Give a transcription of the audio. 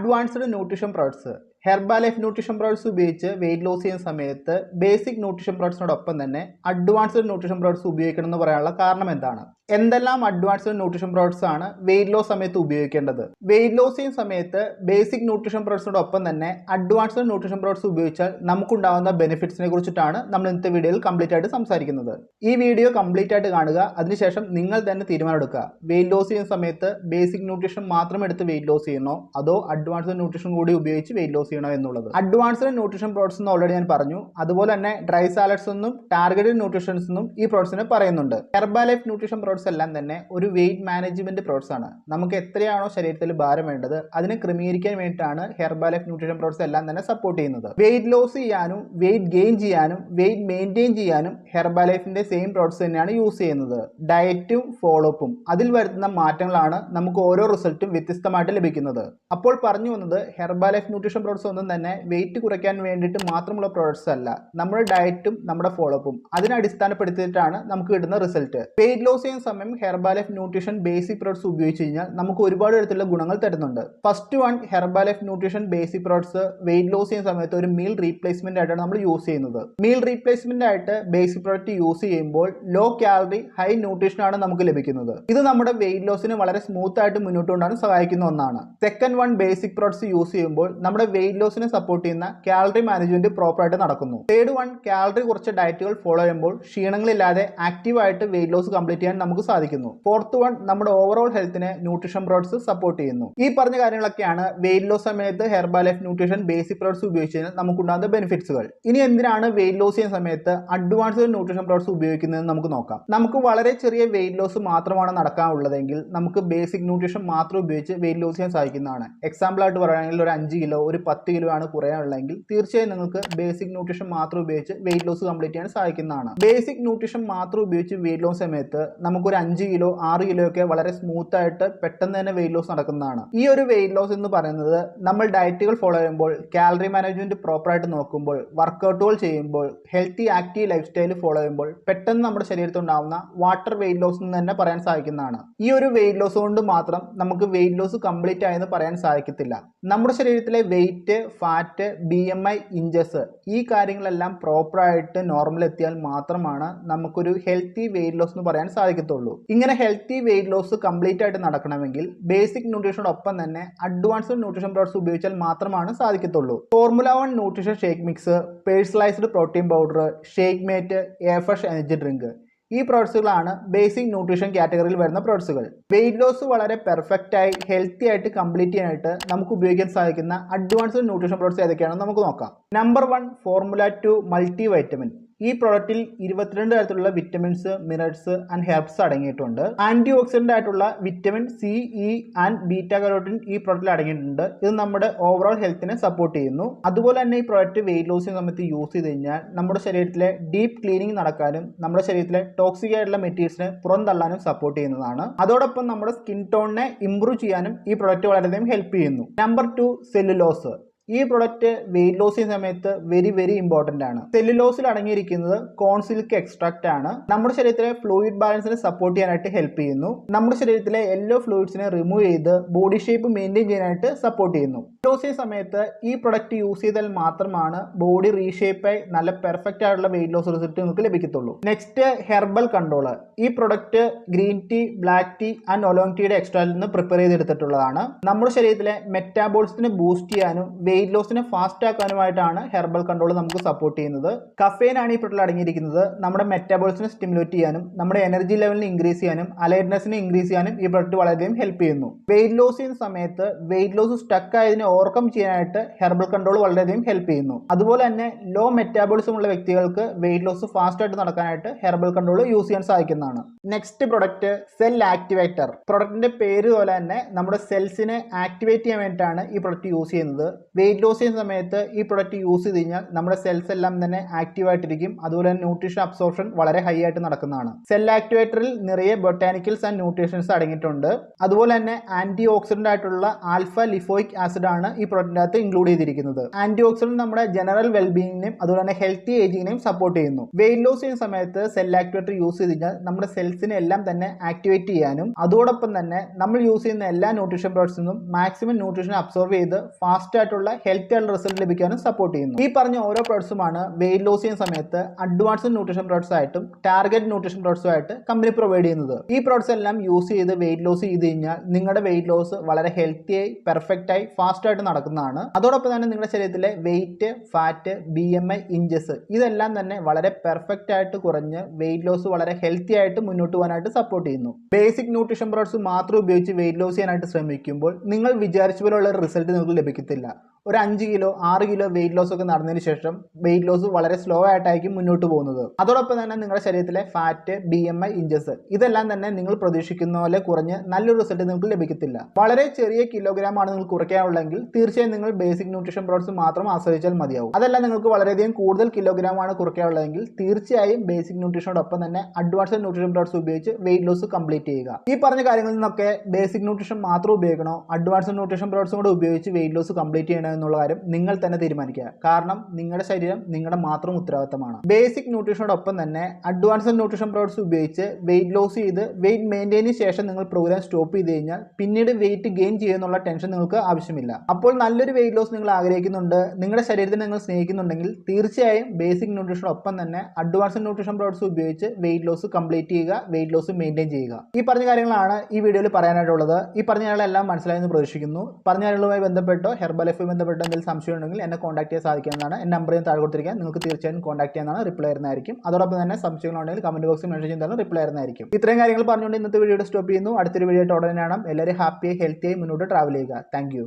Advanced nutrition products. Herbalife nutrition products ഉപയോഗിച്ച് wait loss ചെയ്യുന്ന സമയത്ത് ബേസിക് ന്യൂട്രീഷൻ പ്രോഡക്ട്സിനോടൊപ്പം തന്നെ അഡ്വാൻസ്ഡ് ന്യൂട്രീഷൻ പ്രോഡക്ട്സ് ഉപയോഗിക്കണം എന്ന് പറയാനുള്ള കാരണം എന്താണ്? എന്തെല്ലാം അഡ്വാൻസ്ഡ് ന്യൂട്രീഷൻ പ്രോഡക്ട്സ് ആണ് വെയിറ്റ് ലോസ് സമയത്ത് ഉപയോഗിക്കേണ്ടത്? വെയിറ്റ് ലോസ് ചെയ്യുന്ന സമയത്ത് ബേസിക് ന്യൂട്രീഷൻ പ്രോഡക്ട്സിനോടൊപ്പം തന്നെ അഡ്വാൻസ്ഡ് ന്യൂട്രീഷൻ പ്രോഡക്ട്സ് ഉപയോഗിച്ചാൽ നമുക്കുണ്ടാകുന്ന ബെനിഫിറ്റ്സിനെ കുറിച്ചിട്ടാണ് നമ്മൾ ഇന്നത്തെ വീഡിയോയിൽ കംപ്ലീറ്റ് ആയിട്ട് സംസാരിക്കുന്നത്. ഈ വീഡിയോ കംപ്ലീറ്റ് ആയിട്ട് കാണുക. അതിനുശേഷം നിങ്ങൾ തന്നെ തീരുമാനമെടുക്കുക. വെയിറ്റ് ലോസ് ചെയ്യുന്ന സമയത്ത് ബേസിക് ന്യൂട്രീഷൻ മാത്രം എടുത്ത് വെയിറ്റ് ലോസ് ചെയ്യണോ അതോ അഡ്വാൻസ്ഡ് ന്യൂട്രീഷൻ കൂടി ഉപയോഗിച്ച് വെയിറ്റ് ലോസ് ചെയ്യണോ എന്നുള്ളത്. അഡ്വാൻസ്ഡ് ന്യൂട്രീഷൻ പ്രോഡക്ട്സ് എന്ന് ഓൾറെഡി ഞാൻ പറഞ്ഞു. അതുപോലെ തന്നെ ഡ്രൈ സാലഡ്സ് എന്നും ടാർഗറ്റഡ് ന്യൂട്രീഷൻസ് എന്നും ഈ പ്രോഡക്ട്സിനെ പറയുന്നുണ്ട്. ഹെർബാലൈഫ് ന്യൂട്രീഷൻ പ്രോഡക്ട്സ് എല്ലാം തന്നെ ഒരു വെയിറ്റ് മാനേജ്മെന്റ് പ്രോഡക്ട്സ് ആണ്. നമുക്ക് എത്രയാണോ ശരീരത്തിൽ ഭാരം വേണ്ടത് അതിനെ ക്രമീകരിക്കാൻ വേണ്ടിയിട്ടാണ് ഹെർബാലൈഫ് ന്യൂട്രീഷൻ പ്രോഡക്ട്സ് എല്ലാം തന്നെ സപ്പോർട്ട് ചെയ്യുന്നത്. വെയിറ്റ് ലോസ് ചെയ്യാനും വെയിറ്റ് ഗെയിൻ ചെയ്യാനും വെയിറ്റ് മെയിൻറ്റെയിൻ ചെയ്യാനും ഹെർബാലൈഫിന്റെ സെയിം പ്രോഡക്ട്സ് തന്നെയാണ് യൂസ് ചെയ്യുന്നത്. ഡയറ്റും ഫോളോ അപ്പും അതിൽ വരുത്തുന്ന മാറ്റങ്ങളാണ് നമുക്ക് ഓരോ റിസൾട്ടും വ്യത്യസ്തമായിട്ട് ലഭിക്കുന്നത്. അപ്പോൾ പറഞ്ഞു വന്നത് ഹെർബാലൈഫ് ന്യൂട്രീഷൻ പ്രോഡക്ട്സ് ഒന്നും തന്നെ വെയിറ്റ് കുറയ്ക്കാൻ വേണ്ടിയിട്ട് മാത്രമുള്ള പ്രോഡക്ട്സ് അല്ല. നമ്മുടെ ഡയറ്റും നമ്മുടെ ഫോളോ അപ്പും അതിനെ അടിസ്ഥാനപ്പെടുത്തിയിട്ടാണ് നമുക്ക് കിട്ടുന്ന റിസൾട്ട്. വെയിറ്റ് ലോസ് ചെയ്യുന്ന സമയം ഹെർബാലൈഫ് ന്യൂട്രീഷൻ ബേസിക് പ്രോഡക്ട്സ് ഉപയോഗിച്ച് കഴിഞ്ഞാൽ നമുക്ക് ഒരുപാട് തരത്തിലുള്ള ഗുണങ്ങൾ തരുന്നുണ്ട്. First one, Herbalife nutrition basic products weight loss ചെയ്യുന്ന സമയത്ത് ഒരു മീൽ റീപ്ലേസ്മെന്റ് ആയിട്ടാണ് നമ്മൾ യൂസ് ചെയ്യുന്നത്. മീൽ റീപ്ലേസ്മെന്റ് ആയിട്ട് ബേസിക് പ്രോഡക്റ്റ് യൂസ് ചെയ്യുമ്പോൾ ലോ കാലറി ഹൈ ന്യൂട്രീഷൻ ആണ് നമുക്ക് ലഭിക്കുന്നത്. ഇത് നമ്മുടെ വെയിറ്റ് ലോസിന് വളരെ സ്മൂത്ത് ആയിട്ട് മുന്നോട്ട് കൊണ്ടുപോകാൻ സഹായിക്കുന്ന ഒന്നാണ്. Second one, basic products use ചെയ്യുമ്പോൾ നമ്മുടെ വെയിറ്റ് ലോസിനെ സപ്പോർട്ട് ചെയ്യുന്ന കാലറി മാനേജ്മെന്റ് പ്രോപ്പർ ആയിട്ട് നടക്കുന്നു. തേർഡ് വൺ, കാലറി കുറച്ച് ഡയറ്റുകൾ ഫോളോ ചെയ്യുമ്പോൾ ക്ഷീണങ്ങളില്ലാതെ ആക്റ്റീവ് ആയിട്ട് വെയിറ്റ് ലോസ് കംപ്ലീറ്റ് ചെയ്യാൻ നമുക്ക് സാധിക്കുന്നു. ഫോർത്ത് വൺ, നമ്മുടെ ഓവറോൾ ഹെൽത്തിനെ ന്യൂട്രീഷൻ പ്രോഡക്ട്സ് സപ്പോർട്ട് ചെയ്യുന്നു. ഈ പറഞ്ഞ കാര്യങ്ങളൊക്കെയാണ് വെയിറ്റ് ലോസ് സമയത്ത് ഹെർബാലൈഫ് ന്യൂട്രീഷൻ ബേസിക് പ്രോഡക്ട്സ് ഉപയോഗിച്ച് നമുക്കുണ്ടാകുന്ന ബെനിഫിറ്റ്സുകൾ. ഇനി എന്തിനാണ് വെയിറ്റ് ലോസ് ചെയ്യുന്ന സമയത്ത് അഡ്വാൻസ്ഡ് ന്യൂട്രീഷൻ പ്രോഡക്ട്സ് ഉപയോഗിക്കുന്നതെന്ന് നമുക്ക് നോക്കാം. നമുക്ക് വളരെ ചെറിയ വെയിറ്റ് ലോസ് മാത്രമാണ് നടക്കാനുള്ളതെങ്കിൽ നമുക്ക് ബേസിക് ന്യൂട്രീഷൻ മാത്രം ഉപയോഗിച്ച് വെയിറ്റ് ലോസ് ചെയ്യാൻ സാധിക്കുന്നതാണ്. എക്സാമ്പിൾ ആയിട്ട് പറയുകയാണെങ്കിൽ ഒരു 5 കിലോ ഒരു 10 കിലോ ആണ് കുറയാനുള്ളതെങ്കിൽ തീർച്ചയായും നിങ്ങൾക്ക് ബേസിക് ന്യൂട്രീഷൻ മാത്രം ഉപയോഗിച്ച് വെയിറ്റ് ലോസ് കംപ്ലീറ്റ് ചെയ്യാൻ സാധിക്കുന്നതാണ്. ബേസിക് ന്യൂട്രീഷൻ മാത്രം ഉപയോഗിച്ച് വെയിറ്റ് ലോസ് സമയത്ത് നമുക്കൊരു 5 കിലോ 6 കിലോ ഒക്കെ വളരെ സ്മൂത്ത് ആയിട്ട് പെട്ടെന്ന് തന്നെ വെയിറ്റ് ലോസ് നടക്കുന്നതാണ്. ഈ ഒരു വെയിറ്റ് ലോസ് എന്ന് പറയുന്നത് നമ്മൾ ഡയറ്റുകൾ ഫോളോ ചെയ്യുമ്പോൾ, കാലറി മാനേജ്മെന്റ് പ്രോപ്പർ ആയിട്ട് നോക്കുമ്പോൾ, വർക്കൗട്ടുകൾ ചെയ്യുമ്പോൾ, healthy active life style follow ചെയ്യുമ്പോൾ പെട്ടെന്ന് നമ്മുടെ ശരീരത്തിൽ ഉണ്ടാവുന്ന വാട്ടർ വെയിറ്റ് ലോസ് എന്ന് തന്നെ പറയാൻ സാധിക്കുന്നതാണ്. ഈ ഒരു വെയിറ്റ് ലോസ് കൊണ്ട് മാത്രം നമുക്ക് വെയിറ്റ് ലോസ് കംപ്ലീറ്റ് ആയെന്ന് പറയാൻ സാധിക്കത്തില്ല. നമ്മുടെ ശരീരത്തിലെ വെയിറ്റ്, ഫാറ്റ്, BMI, ഇഞ്ചസ് ഈ കാര്യങ്ങളെല്ലാം പ്രോപ്പർ ആയിട്ട് നോർമൽ എത്തിയാൽ മാത്രമാണ് നമുക്കൊരു ഹെൽത്തി വെയിറ്റ് ലോസ് എന്ന് പറയാൻ സാധിക്കത്തുള്ളൂ. ഇങ്ങനെ ഹെൽത്തി വെയിറ്റ് ലോസ് കംപ്ലീറ്റ് ആയിട്ട് നടക്കണമെങ്കിൽ ബേസിക് ന്യൂട്രീഷനോടൊപ്പം തന്നെ അഡ്വാൻസ്ഡ് ന്യൂട്രീഷൻ പ്രോഡക്ട്സ് ഉപയോഗിച്ചാൽ മാത്രമാണ് സാധിക്കത്തുള്ളൂ. Formula 1 nutrition shake mix, personalised protein powder, shake mate, airfresh energy drink ഈ പ്രോഡക്ട്സുകളാണ് ബേസിക് ന്യൂട്രീഷൻ കാറ്റഗറിയിൽ വരുന്ന പ്രോഡക്ട്സുകൾ. വെയിറ്റ് ലോസ് വളരെ പെർഫെക്റ്റ് ആയി ഹെൽത്തി ആയിട്ട് കംപ്ലീറ്റ് ചെയ്യാനായിട്ട് നമുക്ക് ഉപയോഗിക്കാൻ സാധിക്കുന്ന അഡ്വാൻസ്ഡ് ന്യൂട്രീഷൻ പ്രോഡക്ട്സ് ഏതൊക്കെയാണെന്ന് നമുക്ക് നോക്കാം. Number 1, formula 2 multi vitamin. ഈ പ്രോഡക്റ്റിൽ 22 തരത്തിലുള്ള വിറ്റമിൻസ്, മിനറൽസ് ആൻഡ് ഹെർബ്സ് അടങ്ങിയിട്ടുണ്ട്. ആന്റി ഓക്സിഡന്റ് ആയിട്ടുള്ള vitamin C, E and beta carotene ഈ പ്രോഡക്റ്റിൽ അടങ്ങിയിട്ടുണ്ട്. ഇത് നമ്മുടെ ഓവറോൾ ഹെൽത്തിനെ സപ്പോർട്ട് ചെയ്യുന്നു. അതുപോലെ തന്നെ ഈ പ്രോഡക്റ്റ് വെയിറ്റ് ലോസ് ചെയ്യുന്ന സമയത്ത് യൂസ് ചെയ്ത് കഴിഞ്ഞാൽ നമ്മുടെ ശരീരത്തിലെ ഡീപ്പ് ക്ലീനിങ് നടക്കാനും നമ്മുടെ ശരീരത്തിലെ ടോക്സിക് ആയിട്ടുള്ള മെറ്റീരിയൽസിനെ പുറന്തള്ളാനും സപ്പോർട്ട് ചെയ്യുന്നതാണ്. അതോടൊപ്പം നമ്മുടെ സ്കിൻ ടോണിനെ ഇംപ്രൂവ് ചെയ്യാനും ഈ പ്രോഡക്റ്റ് വളരെയധികം ഹെൽപ്പ് ചെയ്യുന്നു. Number 2, cellulose. ഈ പ്രൊഡക്റ്റ് വെയിറ്റ് ലോസ് ചെയ്യുന്ന സമയത്ത് വെരി ഇമ്പോർട്ടന്റ് ആണ്. സെല്ലുലോസിൽ അടങ്ങിയിരിക്കുന്നത് കോൺ സിൽക്ക് എക്സ്ട്രാക്ട് ആണ്. നമ്മുടെ ശരീരത്തിലെ ഫ്ലൂയിഡ് ബാലൻസിനെ സപ്പോർട്ട് ചെയ്യാനായിട്ട് ഹെൽപ്പ് ചെയ്യുന്നു. നമ്മുടെ ശരീരത്തിലെ എല്ലാ ഫ്ലൂയിഡ്സിനെ റിമൂവ് ചെയ്ത് ബോഡി ഷേപ്പ് മെയിൻറ്റെയിൻ ചെയ്യാനായിട്ട് സപ്പോർട്ട് ചെയ്യുന്നു. ലോസ് ചെയ്യുന്ന സമയത്ത് ഈ പ്രൊഡക്റ്റ് യൂസ് ചെയ്താൽ മാത്രമാണ് ബോഡി റീഷേപ്പായി നല്ല പെർഫെക്റ്റ് ആയിട്ടുള്ള വെയിറ്റ് ലോസ് റിസൾട്ട് നിങ്ങൾക്ക് ലഭിക്കത്തുള്ളൂ. Next, herbal control. ഈ product green tea, black tea and oolong ടീയുടെ എക്സ്ട്രായിൽ നിന്ന് പ്രിപ്പയർ ചെയ്തെടുത്തിട്ടുള്ളതാണ്. നമ്മുടെ ശരീരത്തിലെ മെറ്റാബോളിസത്തിനെ ബൂസ്റ്റ് ചെയ്യാനും വെയിറ്റ് ലോസിനെ ഫാസ്റ്റ് ആക്കാനുമായിട്ടാണ് ഹെർബൽ കൺട്രോൾ നമുക്ക് സപ്പോർട്ട് ചെയ്യുന്നത്. കഫേൻ ആണ് ഈ പ്രൊഡക്റ്റിൽ അടങ്ങിയിരിക്കുന്നത്. നമ്മുടെ മെറ്റാബോളിസത്തിനെ സ്റ്റിമുലേറ്റ് ചെയ്യാനും നമ്മുടെ എനർജി ലെവലിനെ ഇൻക്രീസ് ചെയ്യാനും അലൈറ്റ്നെസ്സിനെ ഇൻക്രീസ് ചെയ്യാനും ഈ പ്രൊഡക്റ്റ് വളരെയധികം ഹെൽപ്പ് ചെയ്യുന്നു. വെയിറ്റ് ലോസ് ചെയ്യുന്ന സമയത്ത് വെയിറ്റ് ലോസ് സ്റ്റക്ക് ആയതിനെ ഓവർകം ചെയ്യാനായിട്ട് ഹെർബൽ കൺട്രോൾ വളരെയധികം ഹെൽപ്പ് ചെയ്യുന്നു. അതുപോലെ തന്നെ ലോ മെറ്റാബോളിസം ഉള്ള വ്യക്തികൾക്ക് വെയിറ്റ് ലോസ് ഫാസ്റ്റ് ആയിട്ട് നടക്കാനായിട്ട് ഹെർബൽ കൺട്രോൾ യൂസ് ചെയ്യാൻ സാധിക്കുന്നതാണ്. Next product, cell activator. പ്രൊഡക്റ്റിന്റെ പേര് പോലെ തന്നെ നമ്മുടെ സെൽസിനെ ആക്ടിവേറ്റ് ചെയ്യാൻ വേണ്ടിയിട്ടാണ് ഈ പ്രൊഡക്റ്റ് യൂസ് ചെയ്യുന്നത്. വെയിറ്റ് ലോസ് ചെയ്യുന്ന സമയത്ത് ഈ പ്രൊഡക്റ്റ് യൂസ് ചെയ്ത് കഴിഞ്ഞാൽ നമ്മുടെ സെൽസ് എല്ലാം തന്നെ ആക്റ്റീവ് ആയിട്ടിരിക്കും. അതുപോലെ തന്നെ ന്യൂട്രീഷൻ അബ്സോർപ്ഷൻ വളരെ ഹൈ ആയിട്ട് നടക്കുന്നതാണ്. സെൽ ആക്ടിവേറ്ററിൽ നിറയെ ബൊട്ടാനിക്കൽസ് ആൻഡ് ന്യൂട്രീഷൻസ് അടങ്ങിയിട്ടുണ്ട്. അതുപോലെ തന്നെ ആന്റി ഓക്സിഡന്റ് ആയിട്ടുള്ള ആൽഫ ലിഫോയിക് ആസിഡ് ആണ് ഈ പ്രൊഡക്റ്റിനകത്ത് ഇൻക്ലൂഡ് ചെയ്തിരിക്കുന്നത്. ആന്റി ഓക്സിഡന്റ് നമ്മുടെ ജനറൽ വെൽബീയിങ്ങിനെയും അതുപോലെ തന്നെ ഹെൽത്തി ഏജിങ്ങിനെയും സപ്പോർട്ട് ചെയ്യുന്നു. വെയിറ്റ് ലോസ് ചെയ്യുന്ന സമയത്ത് സെൽ ആക്ടിവേറ്റർ യൂസ് ചെയ്ത് കഴിഞ്ഞാൽ നമ്മുടെ സെൽസിനെ എല്ലാം തന്നെ ആക്ടിവേറ്റ് ചെയ്യാനും അതോടൊപ്പം തന്നെ നമ്മൾ യൂസ് ചെയ്യുന്ന എല്ലാ ന്യൂട്രീഷൻ പ്രോഡക്ട്സിൽ നിന്നും മാക്സിമം ന്യൂട്രീഷൻ അബ്സോർവ് ചെയ്ത് ഫാസ്റ്റ് ആയിട്ടുള്ള ഹെൽത്തി ആയിട്ടുള്ള റിസൾട്ട് ലഭിക്കാനും സപ്പോർട്ട് ചെയ്യുന്നു. ഈ പറഞ്ഞ ഓരോ പ്രോഡക്ട്സുമാണ് വെയിറ്റ് ലോസ് ചെയ്യുന്ന സമയത്ത് അഡ്വാൻസ്ഡ് ന്യൂട്രീഷൻ പ്രോഡക്ട്സ് ആയിട്ടും ടാർഗറ്റ് ന്യൂട്രീഷൻ പ്രോഡക്ട്സും ആയിട്ട് കമ്പനി പ്രൊവൈഡ് ചെയ്യുന്നത്. ഈ പ്രോഡക്ട്സ് എല്ലാം യൂസ് ചെയ്ത് വെയിറ്റ് ലോസ് ചെയ്ത് കഴിഞ്ഞാൽ നിങ്ങളുടെ വെയിറ്റ് ലോസ് വളരെ ഹെൽത്തിയായി പെർഫെക്റ്റ് ആയി ഫാസ്റ്റ് ആയിട്ട് നടക്കുന്നതാണ്. അതോടൊപ്പം തന്നെ നിങ്ങളുടെ ശരീരത്തിലെ വെയിറ്റ്, ഫാറ്റ്, BMI, ഇഞ്ചസ് ഇതെല്ലാം തന്നെ വളരെ പെർഫെക്റ്റ് ആയിട്ട് കുറഞ്ഞ് വെയിറ്റ് ലോസ് വളരെ ഹെൽത്തി ആയിട്ട് മുന്നോട്ട് പോകാനായിട്ട് സപ്പോർട്ട് ചെയ്യുന്നു. ബേസിക് ന്യൂട്രീഷൻ പ്രോഡക്ട്സ് മാത്രം ഉപയോഗിച്ച് വെയിറ്റ് ലോസ് ചെയ്യാനായിട്ട് ശ്രമിക്കുമ്പോൾ നിങ്ങൾ വിചാരിച്ച പോലുള്ള റിസൾട്ട് നിങ്ങൾക്ക് ലഭിക്കത്തില്ല. ഒരു 5 കിലോ 6 കിലോ വെയിറ്റ് ലോസ് ഒക്കെ നടന്നതിന് ശേഷം വെയിറ്റ് ലോസ് വളരെ സ്ലോ ആയിട്ടായിരിക്കും മുന്നോട്ട് പോകുന്നത്. അതോടൊപ്പം തന്നെ നിങ്ങളുടെ ശരീരത്തിലെ ഫാറ്റ്, BMI, ഇഞ്ചസ് ഇതെല്ലാം തന്നെ നിങ്ങൾ പ്രതീക്ഷിക്കുന്ന പോലെ കുറഞ്ഞ് നല്ലൊരു റിസൾട്ട് നിങ്ങൾക്ക് ലഭിക്കത്തില്ല. വളരെ ചെറിയ കിലോഗ്രാം ആണ് നിങ്ങൾ കുറയ്ക്കാനുള്ളെങ്കിൽ തീർച്ചയായും നിങ്ങൾ ബേസിക് ന്യൂട്രീഷൻ പ്രോഡക്ട്സ് മാത്രം ആശ്രയിച്ചാൽ മതിയാവും. അതല്ല നിങ്ങൾക്ക് വളരെയധികം കൂടുതൽ കിലോഗ്രാം ആണ് കുറയ്ക്കാനുള്ളതെങ്കിൽ തീർച്ചയായും ബേസിക് ന്യൂട്രീഷനോടൊപ്പം തന്നെ അഡ്വാൻസ്ഡ് ന്യൂട്രീഷൻ പ്രോഡക്ട്സ് ഉപയോഗിച്ച് വെയിറ്റ് ലോസ് കംപ്ലീറ്റ് ചെയ്യുക. ഈ പറഞ്ഞ കാര്യങ്ങളിൽ നിന്നൊക്കെ ബേസിക് ന്യൂട്രീഷൻ മാത്രം ഉപയോഗിക്കണോ അഡ്വാൻസ്ഡ് ന്യൂട്രീഷൻ പ്രോഡക്ട്സും കൂടെ ഉപയോഗിച്ച് വെയിറ്റ് ലോസ് കംപ്ലീറ്റ് ചെയ്യണോ എന്നുള്ള കാര്യം നിങ്ങൾ തന്നെ തീരുമാനിക്കുക. കാരണം നിങ്ങളുടെ ശരീരം നിങ്ങളുടെ മാത്രം ഉത്തരവാദിത്തമാണ്. ബേസിക് ന്യൂട്രീഷനോടൊപ്പം തന്നെ അഡ്വാൻസ്ഡ് ന്യൂട്രീഷൻ പ്രോഡക്ട്സ് ഉപയോഗിച്ച് വെയിറ്റ് ലോസ് ചെയ്ത് വെയിറ്റ് മെയിൻറ്റെയിന് ശേഷം നിങ്ങൾ പ്രോഗ്രാം സ്റ്റോപ്പ് ചെയ്ത് കഴിഞ്ഞാൽ പിന്നീട് വെയിറ്റ് ഗെയിൻ ചെയ്യുന്നുള്ള ടെൻഷൻ നിങ്ങൾക്ക് ആവശ്യമില്ല. അപ്പോൾ നല്ലൊരു വെയിറ്റ് ലോസ് നിങ്ങൾ ആഗ്രഹിക്കുന്നുണ്ട്, നിങ്ങളുടെ ശരീരത്തെ നിങ്ങൾ സ്നേഹിക്കുന്നുണ്ടെങ്കിൽ തീർച്ചയായും ബേസിക് ന്യൂട്രീഷനൊപ്പം തന്നെ അഡ്വാൻസ്ഡ് ന്യൂട്രീഷൻ പ്രോഡക്ട്സ് ഉപയോഗിച്ച് വെയിറ്റ് ലോസ് കംപ്ലീറ്റ് ചെയ്യുക, വെയിറ്റ് ലോസ് മെയിൻറ്റെയിൻ ചെയ്യുക. ഈ പറഞ്ഞ കാര്യങ്ങളാണ് ഈ വീഡിയോയിൽ പറയാനായിട്ടുള്ളത്. ഈ പറഞ്ഞ കാര്യങ്ങളെല്ലാം മനസ്സിലായെന്ന് പ്രതീക്ഷിക്കുന്നു. പറഞ്ഞ കാര്യങ്ങളുമായി ബന്ധപ്പെട്ടോ ഹെർബൽ ലൈഫുമായി ബന്ധപ്പെട്ടോ എന്തെങ്കിലും സംശയം ഉണ്ടെങ്കിൽ എന്നെ കോൺടാക്ട് ചെയ്യാൻ സാധിക്കുന്നതാണ്. എൻ്റെ നമ്പർ ഞാൻ താഴെ കൊടുത്തിരിക്കാൻ നിങ്ങൾക്ക് തീർച്ചയായും കോൺടാക്ട് ചെയ്യാനാണ്, റിപ്ലൈ തരുന്നതായിരിക്കും. അതോടൊപ്പം തന്നെ സംശയങ്ങളുണ്ടെങ്കിൽ കമന്റ് ബോക്സിൽ മെൻഷൻ ചെയ്താലും റിപ്ലൈ തരുന്നതായിരിക്കും. ഇത്രയും കാര്യങ്ങൾ പറഞ്ഞുകൊണ്ട് ഇന്നത്തെ വീഡിയോ സ്റ്റോപ്പ് ചെയ്യുന്നു. അടുത്തൊരു വീഡിയോ ഉടനെ കാണാം. എല്ലാവരും ഹാപ്പിയായി ഹെൽത്തിയായി മുന്നോട്ട് ട്രാവൽ ചെയ്യുക. താങ്ക്